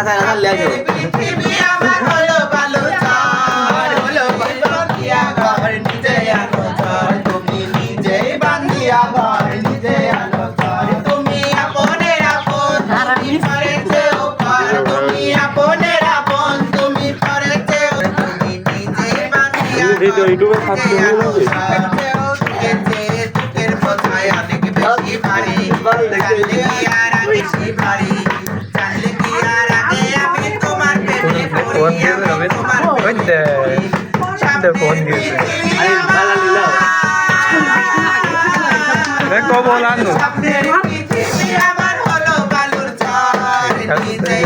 কাঁচা না লাগে পৃথিবী আমার হলো বালু চর হলো বান্ধিয়া ঘর নিজে আনো চর তুমি নিজেই বান্ধিয়া ঘর নিজে আনো চর তুমি আপনের আপন তুমি পরেছে উপর তুমি আপনের আপন তুমি পরেছে তুমি নিজেই বান্ধিয়া ভিডিও ইউটিউবে ছাড়তে হলো দুঃখের বোঝায় অনেক বেশি ভারী জানলে কি আর আগে সে ভারী জানলে কি আর আগে আমি তোমার প্রেমে পড়ি আমি তোমার প্রেমে ফোন দিয়েছে আরে বালা নিলো কবল আনো স্বপ্নের পৃথিবী আমার হলো বালুর চর নিজেই